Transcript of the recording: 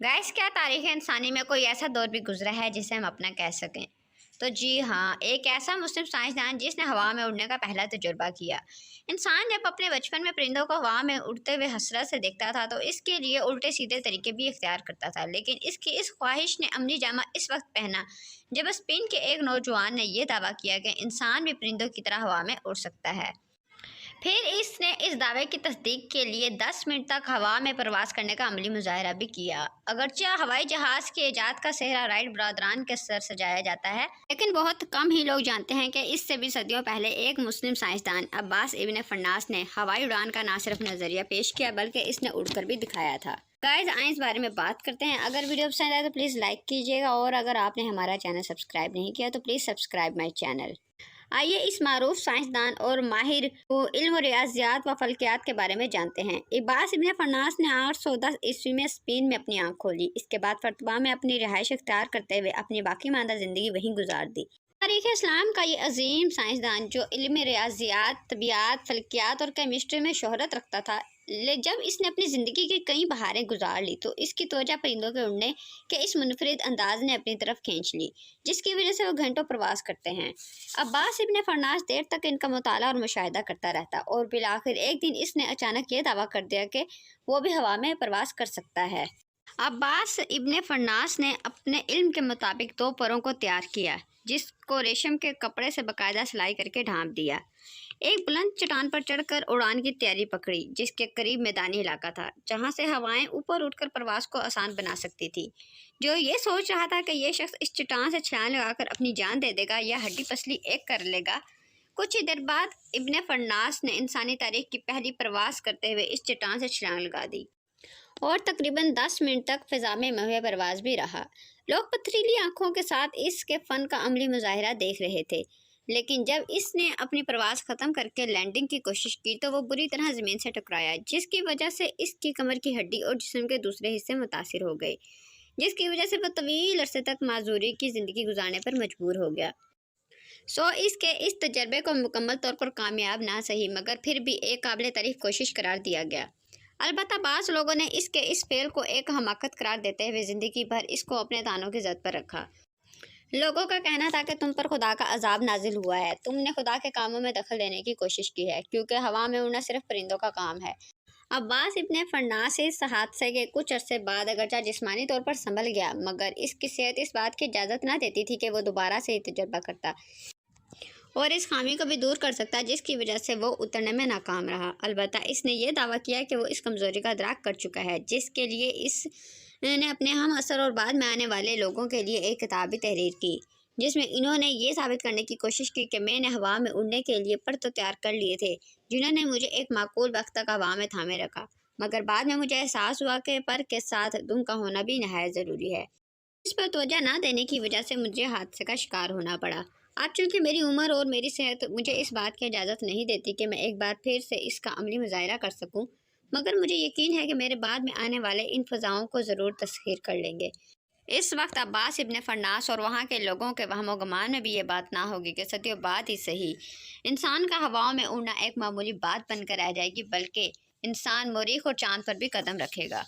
Gas क्या तारीख इंसानी में कोई ऐसा दौर भी गुजरा है जिसे हम अपना कह सकें? तो जी हाँ, एक ऐसा मुस्लिम साइंसदान जिसने हवा में उड़ने का पहला तजुर्बा किया। इंसान जब अपने बचपन में परिंदों को हवा में उड़ते हुए हसरत से देखता था तो इसके लिए उल्टे सीधे तरीके भी इख्तियार करता था, लेकिन इसकी इस ख्वाहिश ने अमली जामा इस वक्त पहना जब स्पेन के एक नौजवान ने यह दावा किया कि इंसान भी परिंदों की तरह हवा में उड़ सकता है। फिर इसने इस दावे की तस्दीक के लिए 10 मिनट तक हवा में प्रवास करने का अमली मुजाहरा भी किया। अगरचे हवाई जहाज़ की ईजाद का सेहरा राइट बरदरान के सर सजाया जाता है, लेकिन बहुत कम ही लोग जानते हैं कि इससे भी सदियों पहले एक मुस्लिम साइंसदान अब्बास इब्न फन्नास ने हवाई उड़ान का न सिर्फ नज़रिया पेश किया बल्कि इसने उड़कर भी दिखाया था। गाइस, आइए इस बारे में बात करते हैं। अगर वीडियो पसंद आए तो प्लीज़ लाइक कीजिएगा, और अगर आपने हमारा चैनल सब्सक्राइब नहीं किया तो प्लीज़ सब्सक्राइब माई चैनल। आइए इस मारूफ साइंसदान और माहिर को इल्म रियाजियात व फल्कियात के बारे में जानते हैं। अब्बास इब्न फन्नास ने 810 ईस्वी में स्पेन में अपनी आंख खोली। इसके बाद फरतबा में अपनी रिहाइश इख्तियार करते हुए अपनी बाकी मानदा ज़िंदगी वहीं गुजार दी। तारीख़ इस्लाम का ये अजीम साइंसदान जो इल्म रियाजियात, तबियात, फल्कियात और केमिस्ट्री में शोहरत रखता था, जब इसने अपनी ज़िंदगी की कई बहारें गुजार ली तो इसकी तवज्जो परिंदों के उड़ने के इस मुनफरिद अंदाज ने अपनी तरफ खींच ली, जिसकी वजह से वो घंटों प्रवास करते हैं। अब्बास इब्न फन्नास देर तक इनका मुताला और मुशाहिदा करता रहता और बिलाखिर एक दिन इसने अचानक ये दावा कर दिया कि वो भी हवा में प्रवास कर सकता है। अब्बास इब्न फन्नास ने अपने इल्म के मुताबिक 2 परों को तैयार किया, जिसको रेशम के कपड़े से बाकायदा सिलाई करके ढांप दिया। एक बुलंद चट्टान पर चढ़कर उड़ान की तैयारी पकड़ी, जिसके करीब मैदानी इलाका था जहां से हवाएं ऊपर उठकर प्रवास को आसान बना सकती थी। जो ये सोच रहा था कि यह शख्स इस चट्टान से छलांग लगाकर अपनी जान दे देगा या हड्डी पसली एक कर लेगा, कुछ ही देर बाद इब्न फन्नास ने इंसानी तारीख की पहली प्रवास करते हुए इस चट्टान से छलांग लगा दी और तकरीबन 10 मिनट तक फिजा में महवे परवाज भी रहा। लोग पथरीली आंखों के साथ इसके फ़न का अमली मुजाहिरा देख रहे थे, लेकिन जब इसने अपनी प्रवास ख़त्म करके लैंडिंग की कोशिश की तो वो बुरी तरह ज़मीन से टकराया, जिसकी वजह से इसकी कमर की हड्डी और जिस्म के दूसरे हिस्से मुतासिर हो गए, जिसकी वजह से वह तवील अरसे तक माजूरी की ज़िंदगी गुजारने पर मजबूर हो गया। इसके इस तजर्बे को मुकम्मल तौर पर कामयाब ना सही मगर फिर भी एक काबिल तारीफ कोशिश करार दिया गया। अलबत्ता बाज़ लोगों ने इसके इस फेल को एक हमाकत करार देते हुए ज़िंदगी भर इसको अपने तानों की ज़द पर रखा। लोगों का कहना था कि तुम पर खुदा का अजाब नाजिल हुआ है, तुमने खुदा के कामों में दखल देने की कोशिश की है, क्योंकि हवा में उड़ना सिर्फ परिंदों का काम है। अब्बास इब्न फन्नास इस हादसे के कुछ अरसे बाद अगरचा जिस्मानी तौर पर संभल गया, मगर इसकी सेहत इस बात की इजाज़त ना देती थी कि वो दोबारा से तजर्बा करता और इस खामी को भी दूर कर सकता, जिसकी वजह से वो उतरने में नाकाम रहा। अलबत्ता इसने ये दावा किया कि वो इस कमज़ोरी का इदराक कर चुका है, जिसके लिए इसने अपने हम असर और बाद में आने वाले लोगों के लिए एक किताब भी तहरीर की, जिसमें इन्होंने ये साबित करने की कोशिश की कि मैंने हवा में उड़ने के लिए पर तो तैयार कर लिए थे, जिन्होंने मुझे एक माकूल वक्त तक हवा में थामे रखा, मगर बाद में मुझे एहसास हुआ कि पर के साथ दुम का होना भी नहायत ज़रूरी है। इस पर तवज्जो ना देने की वजह से मुझे हादसे का शिकार होना पड़ा। अब चूँकि मेरी उम्र और मेरी सेहत मुझे इस बात की इजाज़त नहीं देती कि मैं एक बार फिर से इसका अमली मुजाहिरा कर सकूं, मगर मुझे यकीन है कि मेरे बाद में आने वाले इन फ़ज़ाओं को ज़रूर तस्ख़ीर कर लेंगे। इस वक्त अब्बास इब्न फन्नास और वहाँ के लोगों के वहम व गुमान में भी ये बात ना होगी कि सदियों बाद ही सही इंसान का हवाओं में उड़ना एक मामूली बात बनकर रह जाएगी, बल्कि इंसान मरीख और चाँद पर भी कदम रखेगा।